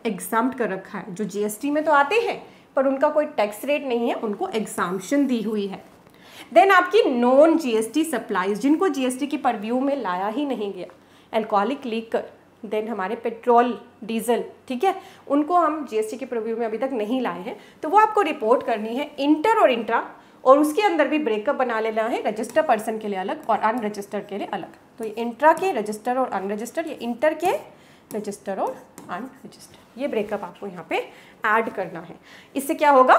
एग्जाम्प्ट कर रखा है, जो GST में तो आते हैं पर उनका कोई टैक्स रेट नहीं है, उनको एग्जाम्पशन दी हुई है। देन आपकी नॉन GST सप्लाईज, जिनको GST की परव्यू में लाया ही नहीं गया, अल्कोहलिक लीकर, देन हमारे पेट्रोल, डीजल, ठीक है, उनको हम GST के परव्यू में अभी तक नहीं लाए हैं, तो वो आपको रिपोर्ट करनी है इंटर और इंट्रा, और उसके अंदर भी ब्रेकअप बना लेना है, रजिस्टर पर्सन के लिए अलग और अनरजिस्टर्ड के लिए अलग। तो ये इंट्रा के रजिस्टर और अनरजिस्टर्ड, ये इंटर के रजिस्टर और अनरजिस्टर्ड, ये ब्रेकअप आपको यहाँ पे ऐड करना है। इससे क्या होगा?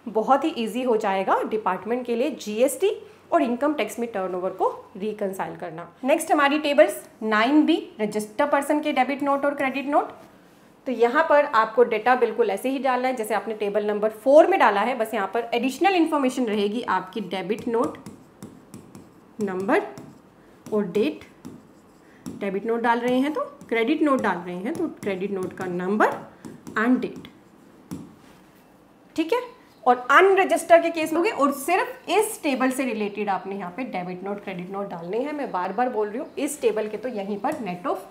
बहुत ही ईजी हो जाएगा डिपार्टमेंट के लिए GST और इनकम टैक्स में टर्नओवर को रिकंसाइल करना। नेक्स्ट हमारी टेबल्स 9B, रजिस्टर पर्सन के डेबिट नोट और क्रेडिट नोट। तो यहाँ पर आपको डेटा बिल्कुल ऐसे ही डालना है जैसे आपने टेबल नंबर 4 में डाला है, बस यहाँ पर एडिशनल इन्फॉर्मेशन रहेगी आपकी डेबिट नोट नंबर और डेट। डेबिट नोट डाल रहे हैं तो क्रेडिट नोट डाल रहे हैं तो क्रेडिट नोट का नंबर एंड डेट, ठीक है। और अनरजिस्टर के केस में होंगे, और सिर्फ इस टेबल से रिलेटेड आपने यहाँ पे डेबिट नोट, क्रेडिट नोट डालने हैं। मैं बार बार बोल रही हूँ, इस टेबल के तो यहीं पर नेट ऑफ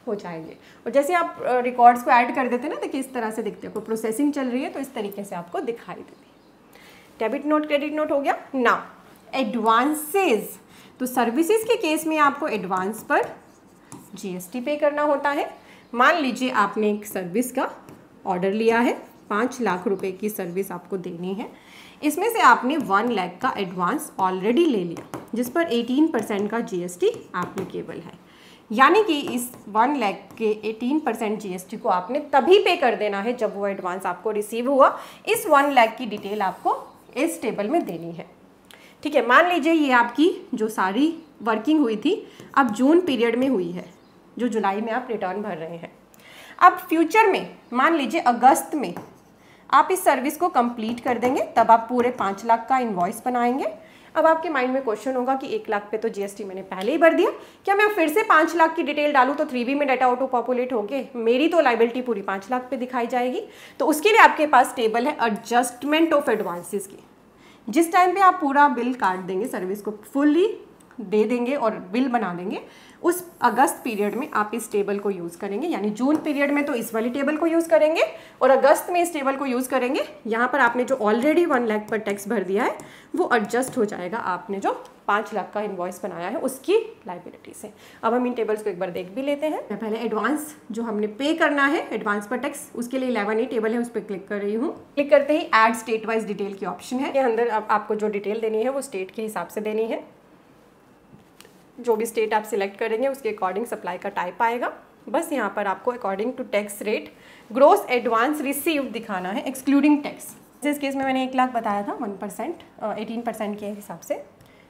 हो जाएंगे। और जैसे आप रिकॉर्ड्स को ऐड कर देते हैं ना, देखिए इस तरह से दिखते हैं, कोई प्रोसेसिंग चल रही है तो इस तरीके से आपको दिखाई देती है। डेबिट नोट, क्रेडिट नोट हो गया ना। एडवांसेस, तो सर्विसेज के केस में आपको एडवांस पर GST पे करना होता है। मान लीजिए आपने एक सर्विस का ऑर्डर लिया है, 5 लाख रुपए की सर्विस आपको देनी है। इसमें से आपने 1 लाख का एडवांस ऑलरेडी ले लिया, जिस पर 18% का जीएसटी एप्लीकेबल है। यानी कि इस 1 लाख के 18% जीएसटी को आपने तभी पे कर देना है जब वो एडवांस आपको रिसीव हुआ। इस 1 लाख की डिटेल आपको इस टेबल में देनी है। ठीक है, मान लीजिए ये आपकी जो सारी वर्किंग हुई थी अब जून पीरियड में हुई है, जो जुलाई में आप रिटर्न भर रहे हैं। अब फ्यूचर में मान लीजिए अगस्त में आप इस सर्विस को कंप्लीट कर देंगे, तब आप पूरे 5 लाख का इनवॉइस बनाएंगे। अब आपके माइंड में क्वेश्चन होगा कि 1 लाख पे तो जीएसटी मैंने पहले ही भर दिया, क्या मैं फिर से 5 लाख की डिटेल डालूं तो 3B में डाटा ऑटो पॉपुलेट होके मेरी तो लाइबिलिटी पूरी 5 लाख पे दिखाई जाएगी। तो उसके लिए आपके पास टेबल है एडजस्टमेंट ऑफ एडवांसेस की। जिस टाइम पे आप पूरा बिल काट देंगे, सर्विस को फुल्ली दे देंगे और बिल बना देंगे, उस अगस्त पीरियड में आप इस टेबल को यूज़ करेंगे। यानी जून पीरियड में तो इस वाली टेबल को यूज़ करेंगे और अगस्त में इस टेबल को यूज़ करेंगे। यहाँ पर आपने जो ऑलरेडी 1 लाख पर टैक्स भर दिया है वो एडजस्ट हो जाएगा आपने जो 5 लाख का इनवॉइस बनाया है उसकी लाइबिलिटी से। अब हम इन टेबल्स को एक बार देख भी लेते हैं। मैं पहले एडवांस जो हमने पे करना है एडवांस पर टैक्स, उसके लिए 11A टेबल है, उस पर क्लिक कर रही हूँ। क्लिक करते ही ऐड स्टेट वाइज डिटेल की ऑप्शन है। ये अंदर आपको जो डिटेल देनी है वो स्टेट के हिसाब से देनी है। जो भी स्टेट आप सिलेक्ट करेंगे उसके अकॉर्डिंग सप्लाई का टाइप आएगा। बस यहाँ पर आपको according to tax rate gross advance received दिखाना है एक्सक्लूडिंग टैक्स। इस केस में मैंने 1 लाख बताया था 1% 18% के हिसाब से,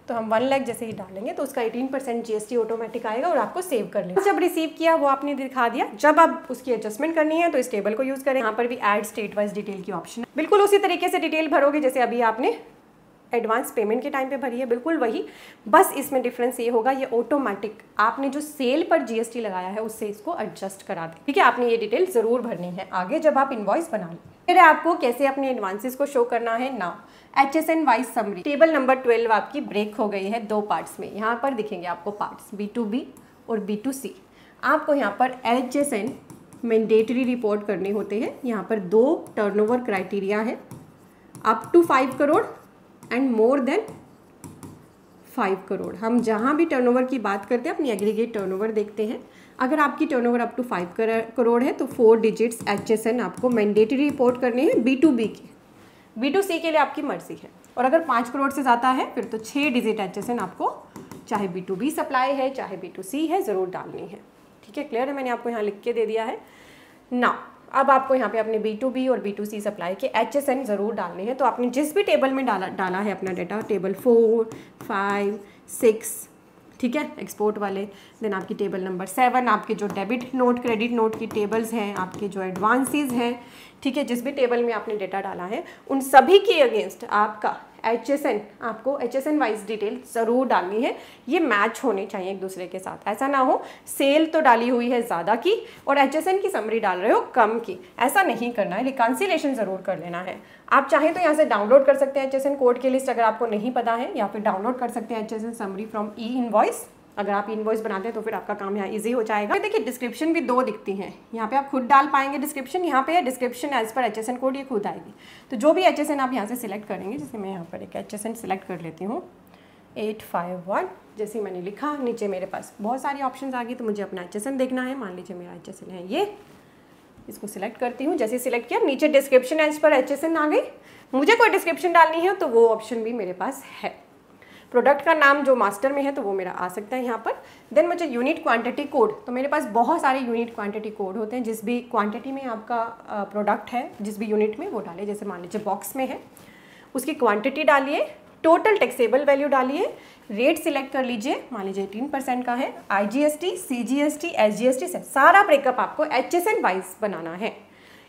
तो हम 1 लाख जैसे ही डालेंगे तो उसका 18% जीएसटी ऑटोमेटिक आएगा और आपको सेव कर लेंगे। जब रिसीव किया वो आपने दिखा दिया। जब आप उसकी एडजस्टमेंट करनी है तो इस टेबल को यूज़ करें। यहाँ पर भी ऐड स्टेट वाइज डिटेल की ऑप्शन है। बिल्कुल उसी तरीके से डिटेल भरोगे जैसे अभी आपने एडवांस पेमेंट के टाइम पे भरी है, बिल्कुल वही। बस इसमें डिफरेंस ये होगा, ये ऑटोमेटिक आपने जो सेल पर जीएसटी लगाया है उससे इसको एडजस्ट करा दे। ठीक है, आपने ये डिटेल जरूर भरनी है आगे जब आप इनवॉइस बना लें। फिर आपको कैसे अपने एडवांसेस को शो करना है ना, HSN wise summary. Table number 12 आपकी ब्रेक हो गई है 2 पार्ट्स में। यहाँ पर दिखेंगे आपको पार्ट्स B2B और B2C। आपको यहाँ पर HSN मैंडेटरी रिपोर्ट करने होते हैं। यहाँ पर 2 टर्नओवर क्राइटेरिया है, up to 5 crore and more than 5 crore. हम जहाँ भी टर्नओवर की बात करते हैं अपनी एग्रीगेट टर्नओवर देखते हैं। अगर आपकी टर्नओवर अप टू 5 करोड़ है तो 4 डिजिट्स HSN आपको मैंडेटरी रिपोर्ट करने हैं B2B के। B2C के लिए आपकी मर्जी है। और अगर 5 करोड़ से ज़्यादा है फिर तो 6 डिजिट HSN आपको चाहे B2B सप्लाई है चाहे B2C है ज़रूर डालनी है। ठीक है, क्लियर है? मैंने आपको यहाँ लिख के दे दिया है ना। अब आपको यहाँ पे अपने B2B और B2C सप्लाई के HSN ज़रूर डालने हैं। तो आपने जिस भी टेबल में डाला है अपना डाटा, टेबल 4, 5, 6, ठीक है, एक्सपोर्ट वाले, देन आपकी टेबल नंबर 7 आपके जो डेबिट नोट क्रेडिट नोट की टेबल्स हैं, आपके जो एडवांसेस हैं, ठीक है, जिस भी टेबल में आपने डेटा डाला है उन सभी के अगेंस्ट आपका HSN, आपको HSN वाइज डिटेल ज़रूर डालनी है। ये मैच होने चाहिए एक दूसरे के साथ। ऐसा ना हो सेल तो डाली हुई है ज़्यादा की और HSN की समरी डाल रहे हो कम की, ऐसा नहीं करना है। रिकन्सिलेशन ज़रूर कर लेना है। आप चाहें तो यहाँ से डाउनलोड कर सकते हैं HSN कोड की लिस्ट अगर आपको नहीं पता है, या फिर डाउनलोड कर सकते हैं HSN समरी फ्रॉम ई-इनवॉइस। अगर आप इनवॉइस बनाते हैं तो फिर आपका काम यहाँ इजी हो जाएगा। देखिए डिस्क्रिप्शन भी 2 दिखती हैं, यहाँ पे आप खुद डाल पाएंगे डिस्क्रिप्शन, यहाँ पे है description as per HSN code, ये खुद आएगी। तो जो भी HSN आप यहाँ से सिलेक्ट करेंगे, जैसे मैं यहाँ पर एक HSN सिलेक्ट कर लेती हूँ 851, जैसे मैंने लिखा नीचे मेरे पास बहुत सारी ऑप्शंस आ गई, तो मुझे अपना HSN देखना है। मान लीजिए मेरा HSN है ये, इसको सिलेक्ट करती हूँ। जैसे सिलेक्ट किया नीचे डिस्क्रिप्शन एज पर HSN आ गई। मुझे कोई डिस्क्रिप्शन डालनी है तो वो ऑप्शन भी मेरे पास है। प्रोडक्ट का नाम जो मास्टर में है तो वो मेरा आ सकता है यहाँ पर। देन मुझे यूनिट क्वांटिटी कोड, तो मेरे पास बहुत सारे यूनिट क्वांटिटी कोड होते हैं। जिस भी क्वांटिटी में आपका प्रोडक्ट है, जिस भी यूनिट में, वो डालिए। जैसे मान लीजिए बॉक्स में है, उसकी क्वांटिटी डालिए, टोटल टैक्सेबल वैल्यू डालिए, रेट सिलेक्ट कर लीजिए, मान लीजिए 18% का है, IGST, CGST, SGST से सारा ब्रेकअप आपको HSN वाइज बनाना है।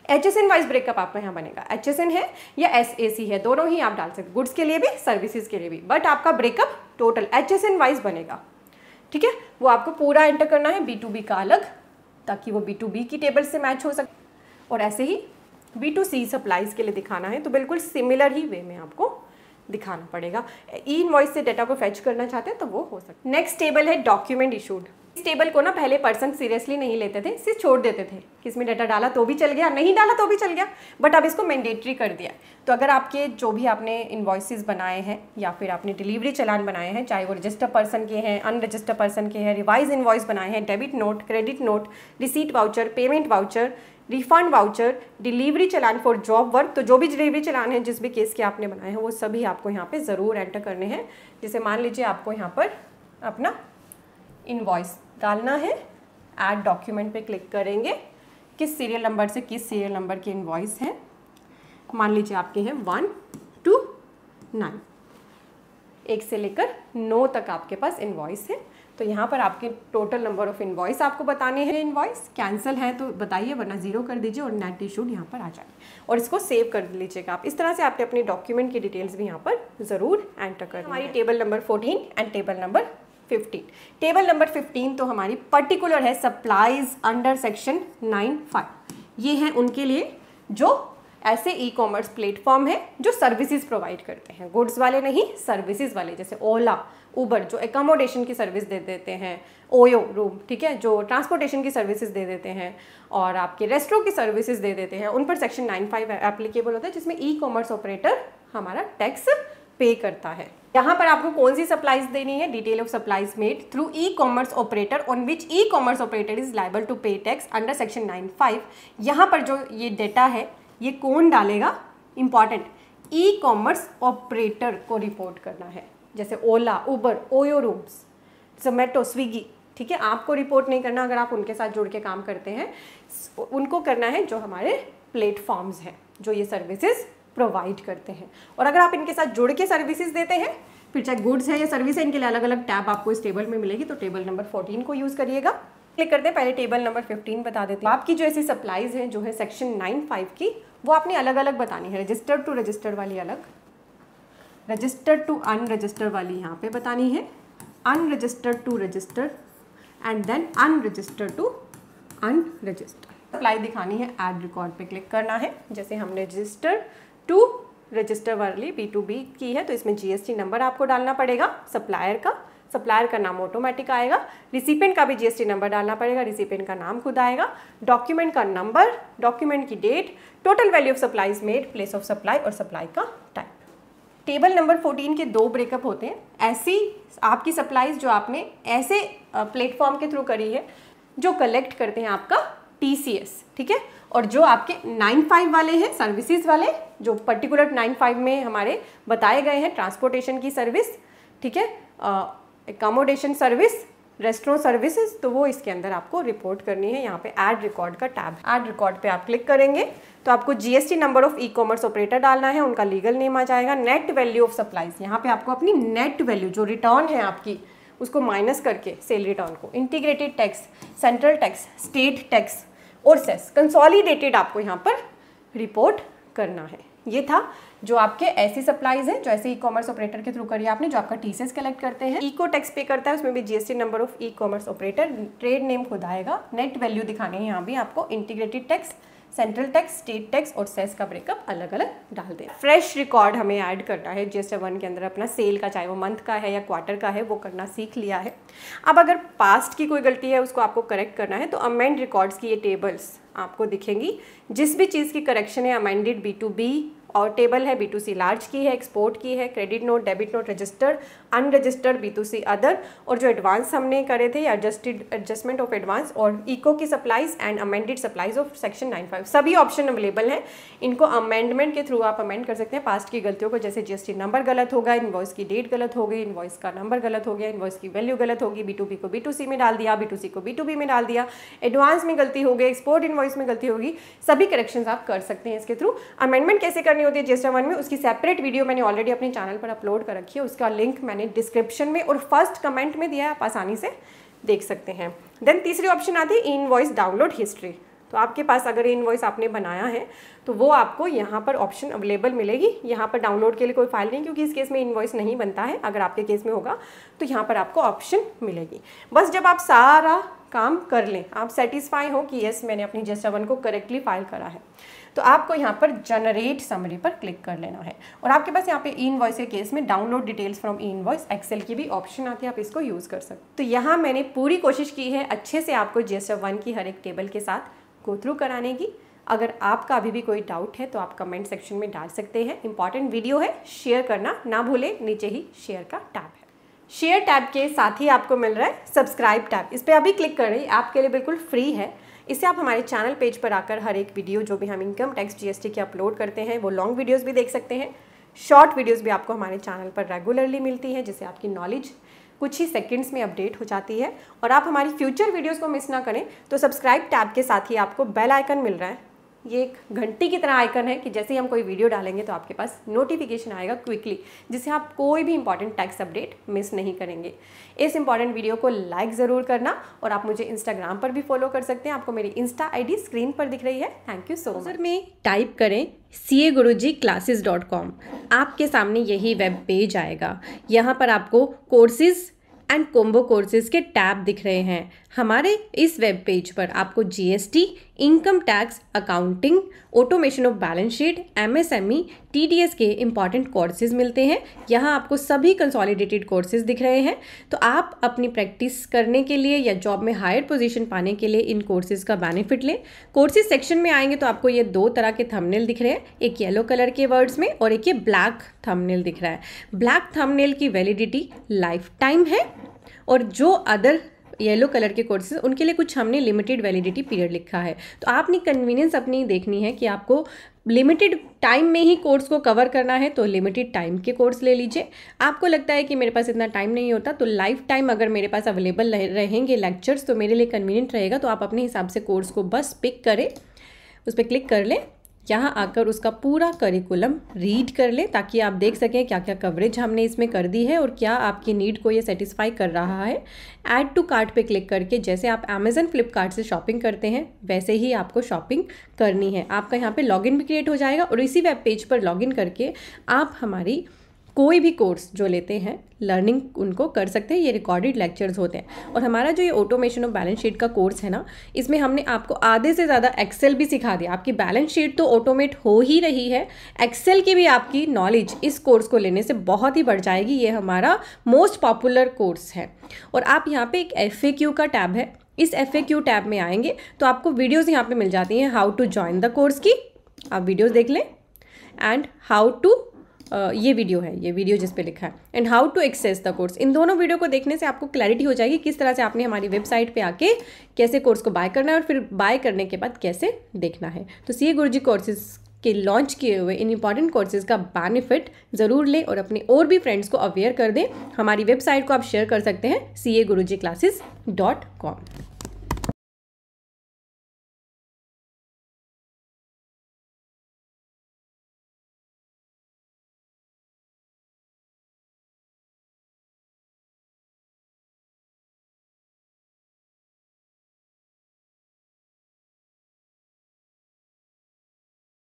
HSN वाइज ब्रेकअप आपका यहाँ बनेगा। HSN है या SAC है, दोनों ही आप डाल सकते, गुड्स के लिए भी सर्विसेज के लिए भी, बट आपका ब्रेकअप टोटल HSN वाइज बनेगा। ठीक है, वो आपको पूरा एंटर करना है, B2B का अलग, ताकि वो B2B की टेबल से मैच हो सके। और ऐसे ही B2C सप्लाईज के लिए दिखाना है तो बिल्कुल सिमिलर ही वे में आपको दिखाना पड़ेगा। ई-इनवॉइस से डाटा को फैच करना चाहते हैं तो वो हो सकता है। नेक्स्ट टेबल है डॉक्यूमेंट इशूड। इस टेबल को ना पहले पर्सन सीरियसली नहीं लेते थे, सिर्फ छोड़ देते थे कि इसमें डाटा डाला तो भी चल गया, नहीं डाला तो भी चल गया, बट अब इसको मैंडेटरी कर दिया। तो अगर आपके जो भी आपने इन्वॉइसेस बनाए हैं या फिर आपने डिलीवरी चलान बनाए हैं, चाहे वो रजिस्टर्ड पर्सन के हैं, अनरजिस्टर्ड पर्सन के हैं, रिवाइज इन्वॉइस बनाए हैं, debit note, credit note, receipt voucher, payment voucher, refund voucher, delivery challan for job work, तो जो भी डिलीवरी चलान है जिस भी केस के आपने बनाए हैं वो सभी आपको यहाँ पे ज़रूर एंटर करने हैं। जैसे मान लीजिए आपको यहाँ पर अपना इनवॉइस डालना है, ऐड डॉक्यूमेंट पे क्लिक करेंगे, किस सीरियल नंबर से किस सीरियल नंबर की इनवॉइस है, मान लीजिए आपके हैं 1 to 9, 1 से लेकर 9 तक आपके पास इनवॉइस है। तो यहाँ पर आपके टोटल नंबर ऑफ इनवॉइस आपको बताने हैं। इनवॉइस कैंसिल है तो बताइए, वरना 0 कर दीजिए और नेट इशूड यहाँ पर आ जाए और इसको सेव कर लीजिएगा आप। इस तरह से आपने अपने डॉक्यूमेंट की डिटेल्स भी यहाँ पर ज़रूर एंटर कर। हमारी table number 14 and table number 15। Table number 15 तो हमारी पर्टिकुलर है सप्लाईज अंडर सेक्शन 9(5). ये हैं उनके लिए जो ऐसे ई कॉमर्स प्लेटफॉर्म है जो सर्विसेज प्रोवाइड करते हैं, गुड्स वाले नहीं, सर्विसेज वाले, जैसे ओला, उबर जो एकोमोडेशन की सर्विस दे देते हैं, ओयो रूम, ठीक है, जो ट्रांसपोर्टेशन की सर्विसेज दे देते हैं और आपके रेस्टोरेंट की सर्विसेज दे देते हैं, उन पर सेक्शन 9(5) एप्लीकेबल होता है, जिसमें ई कॉमर्स ऑपरेटर हमारा टैक्स पे करता है। यहाँ पर आपको कौन सी सप्लाईज देनी है, detail of supplies made through e commerce operator on which e commerce operator is liable to pay tax under section 9(5). यहाँ पर जो ये डेटा है ये कौन डालेगा, इंपॉर्टेंट, ई कॉमर्स ऑपरेटर को रिपोर्ट करना है, जैसे ओला, उबर, ओयो रूम्स, जोमेटो, स्विगी, ठीक है, आपको रिपोर्ट नहीं करना अगर आप उनके साथ जुड़ के काम करते हैं, उनको करना है जो हमारे प्लेटफॉर्म्स हैं जो ये सर्विसेज प्रोवाइड करते हैं। और अगर आप इनके साथ जुड़ के सर्विसेज देते हैं, फिर चाहे गुड्स है या सर्विस है, इनके लिए अलग अलग टैब आपको इस टेबल में मिलेगी, तो टेबल नंबर 14 को यूज़ करिएगा। क्लिक करते हैं, पहले टेबल नंबर 15 बता देते हैं। आपकी जो ऐसी सप्लाईज हैं जो है सेक्शन 9(5) की, वो आपने अलग अलग बतानी है। रजिस्टर्ड टू रजिस्टर्ड वाली अलग, रजिस्टर्ड टू अनरजिस्टर्ड वाली यहाँ पे बतानी है, unregistered to registered and then unregistered to unregistered. Supply दिखानी है, ऐड रिकॉर्ड पे क्लिक करना है। जैसे हमने रजिस्टर टू रजिस्टर वाली B2B की है तो इसमें GST नंबर आपको डालना पड़ेगा, सप्लायर का नाम ऑटोमेटिक आएगा, रिसिपेंट का भी GST नंबर डालना पड़ेगा, रिसिपेंट का नाम खुद आएगा, डॉक्यूमेंट का नंबर, डॉक्यूमेंट की date, total value of supplies made, place of supply और सप्लाई का टाइप। टेबल नंबर 14 के 2 ब्रेकअप होते हैं। ऐसी आपकी सप्लाईज जो आपने ऐसे प्लेटफॉर्म के थ्रू करी है जो कलेक्ट करते हैं आपका TCS, ठीक है, और जो आपके 9(5) वाले हैं सर्विसेज वाले, जो पर्टिकुलर 9(5) में हमारे बताए गए हैं, ट्रांसपोर्टेशन की सर्विस, ठीक है, एकोमोडेशन सर्विस, रेस्टोरेंट सर्विसेज, तो वो इसके अंदर आपको रिपोर्ट करनी है। यहाँ पे ऐड रिकॉर्ड का टैब, ऐड रिकॉर्ड पे आप क्लिक करेंगे तो आपको GST number of E commerce operator डालना है, उनका लीगल नेम आ जाएगा, नेट वैल्यू ऑफ सप्लाईज, यहाँ पे आपको अपनी नेट वैल्यू जो रिटर्न है आपकी उसको माइनस करके सेल रिटर्न को, integrated tax, central tax, state tax और सेस कंसोलिडेटेड आपको यहाँ पर रिपोर्ट करना है। ये था जो आपके ऐसी सप्लाईज हैं जो ऐसे ई कॉमर्स ऑपरेटर के थ्रू करिए आपने, जो आपका TCS कलेक्ट करते हैं, इको टैक्स पे करता है, उसमें भी GST number of E commerce operator, trade name खुद आएगा, नेट वैल्यू दिखाने हैं यहाँ भी आपको, integrated tax, central tax, state tax और सेस का ब्रेकअप अलग अलग डाल दें। फ्रेश रिकॉर्ड हमें ऐड करना है GST 1 के अंदर अपना सेल का, चाहे वो मंथ का है या क्वार्टर का है, वो करना सीख लिया है। अब अगर पास्ट की कोई गलती है उसको आपको करेक्ट करना है तो अमेंड रिकॉर्ड्स की ये टेबल्स आपको दिखेंगी, जिस भी चीज़ की करेक्शन है, अमेंडेड B2B और टेबल है, B2C लार्ज की है, एक्सपोर्ट की है, credit note, debit note, registered, unregistered, B2C other, और जो एडवांस हमने करे थे एडजस्टमेंट ऑफ एडवांस और इको की supplies and amended supplies of section 9(5), सभी ऑप्शन अवेलेबल हैं। इनको अमेंडमेंट के थ्रू आप अमेंड कर सकते हैं पास्ट की गलतियों को, जैसे GST नंबर गलत होगा, इनवॉइस की डेट गलत हो गई, इनवॉइस का नंबर गलत हो गया, इनवॉइस की वैल्यू गलत होगी, B2B को B2C में डाल दिया, B2C को B2B में डाल दिया, एडवांस में गलती हो गई, एक्सपोर्ट इनवॉइस में गलती होगी, सभी करेक्शन आप कर सकते हैं इसके थ्रू। अमेंडमेंट कैसे करनी होती है GST 1 में, उसकी सेपरेट वीडियो मैंने ऑलरेडी अपने चैनल पर अपलोड कर रखी है, उसका लिंक मैंने डिस्क्रिप्शन में और फर्स्ट कमेंट में दिया है, आप आसानी से देख सकते हैं। देन तीसरी ऑप्शन आती है इनवॉइस डाउनलोड हिस्ट्री। तो आपके पास अगर इनवॉइस आपने बनाया है तो वो आपको यहाँ पर ऑप्शन अवेलेबल मिलेगी। यहाँ पर डाउनलोड के लिए कोई फाइल नहीं, क्योंकि इस केस में इनवॉइस नहीं बनता है। अगर आपके केस में होगा तो यहाँ पर आपको ऑप्शन मिलेगी। बस जब आप सारा काम कर लें, आप सेटिस्फाई हो कि यस मैंने अपनी GST 1 को करेक्टली फाइल करा है, तो आपको यहाँ पर जनरेट समरी पर क्लिक कर लेना है और आपके पास यहाँ पे इनवॉइस के केस में download details from invoice excel की भी ऑप्शन आती है, आप इसको यूज़ कर सकते। तो यहाँ मैंने पूरी कोशिश की है अच्छे से आपको GST 1 की हर एक टेबल के साथ गो थ्रू कराने की। अगर आपका अभी भी कोई डाउट है तो आप कमेंट सेक्शन में डाल सकते हैं। इंपॉर्टेंट वीडियो है, शेयर करना ना भूलें, नीचे ही शेयर का टैब है। शेयर टैब के साथ ही आपको मिल रहा है सब्सक्राइब टैब, इस पर अभी क्लिक कर रही है, आपके लिए बिल्कुल फ्री है। इससे आप हमारे चैनल पेज पर आकर हर एक वीडियो जो भी हम इनकम टैक्स GST के अपलोड करते हैं वो लॉन्ग वीडियोज़ भी देख सकते हैं। शॉर्ट वीडियोज़ भी आपको हमारे चैनल पर रेगुलरली मिलती हैं, जिससे आपकी नॉलेज कुछ ही सेकंड्स में अपडेट हो जाती है। और आप हमारी फ्यूचर वीडियोस को मिस ना करें तो सब्सक्राइब टैब के साथ ही आपको बेल आइकन मिल रहा है। ये एक घंटी की तरह आइकन है कि जैसे ही हम कोई वीडियो डालेंगे तो आपके पास नोटिफिकेशन आएगा क्विकली, जिससे आप कोई भी इंपॉर्टेंट टैक्स अपडेट मिस नहीं करेंगे। इस इंपॉर्टेंट वीडियो को लाइक ज़रूर करना और आप मुझे इंस्टाग्राम पर भी फॉलो कर सकते हैं। आपको मेरी इंस्टा ID स्क्रीन पर दिख रही है। Thank you so much. Sir में टाइप करें CAGuruji classes.com, आपके सामने यही वेब पेज आएगा। यहाँ पर आपको कोर्सेज एंड कॉम्बो कोर्सेज के टैब दिख रहे हैं। हमारे इस वेब पेज पर आपको GST, income tax, accounting, automation of balance sheet, MSME, TDS के इम्पॉर्टेंट कोर्सेज मिलते हैं। यहाँ आपको सभी कंसोलिडेटेड कोर्सेज दिख रहे हैं। तो आप अपनी प्रैक्टिस करने के लिए या जॉब में हायर पोजीशन पाने के लिए इन कोर्सेज का बेनिफिट लें। कोर्सेज सेक्शन में आएंगे तो आपको ये 2 तरह के थंबनेल दिख रहे हैं, एक येलो कलर के वर्ड्स में और एक ये ब्लैक थंबनेल दिख रहा है। ब्लैक थंबनेल की वैलिडिटी लाइफ टाइम है और जो अदर येलो कलर के कोर्सेज उनके लिए कुछ हमने लिमिटेड वैलिडिटी पीरियड लिखा है। तो आपने कन्वीनियंस अपनी देखनी है कि आपको लिमिटेड टाइम में ही कोर्स को कवर करना है तो लिमिटेड टाइम के कोर्स ले लीजिए। आपको लगता है कि मेरे पास इतना टाइम नहीं होता तो लाइफ टाइम अगर मेरे पास अवेलेबल रहेंगे लेक्चर्स तो मेरे लिए कन्वीनियंट रहेगा, तो आप अपने हिसाब से कोर्स को बस पिक करें, उस पर क्लिक कर लें, यहाँ आकर उसका पूरा करिकुलम रीड कर लें ताकि आप देख सकें क्या क्या कवरेज हमने इसमें कर दी है और क्या आपकी नीड को ये सेटिस्फाई कर रहा है। ऐड टू कार्ट पे क्लिक करके जैसे आप अमेजन फ्लिपकार्ट से शॉपिंग करते हैं वैसे ही आपको शॉपिंग करनी है। आपका यहाँ पे लॉगिन भी क्रिएट हो जाएगा और इसी वेब पेज पर लॉगिन करके आप हमारी कोई भी कोर्स जो लेते हैं लर्निंग उनको कर सकते हैं। ये रिकॉर्डेड लेक्चर्स होते हैं। और हमारा जो ये ऑटोमेशन ऑफ बैलेंस शीट का कोर्स है ना, इसमें हमने आपको आधे से ज़्यादा एक्सेल भी सिखा दिया। आपकी बैलेंस शीट तो ऑटोमेट हो ही रही है, एक्सेल की भी आपकी नॉलेज इस कोर्स को लेने से बहुत ही बढ़ जाएगी। ये हमारा मोस्ट पॉपुलर कोर्स है। और आप यहाँ पे एक FAQ का टैब है, इस FAQ टैब में आएंगे तो आपको वीडियोज़ यहाँ पर मिल जाती हैं how to join the course की। आप वीडियोज़ देख लें एंड हाउ टू ये वीडियो है, ये वीडियो जिस पे लिखा है and how to access the course. इन दोनों वीडियो को देखने से आपको क्लैरिटी हो जाएगी किस तरह से आपने हमारी वेबसाइट पे आके कैसे कोर्स को बाय करना है और फिर बाय करने के बाद कैसे देखना है। तो CA Guruji कोर्सेज के लॉन्च किए हुए इन इंपॉर्टेंट कोर्सेज का बेनिफिट ज़रूर लें और अपने और भी फ्रेंड्स को अवेयर कर दें। हमारी वेबसाइट को आप शेयर कर सकते हैं CAGuruji classes.com।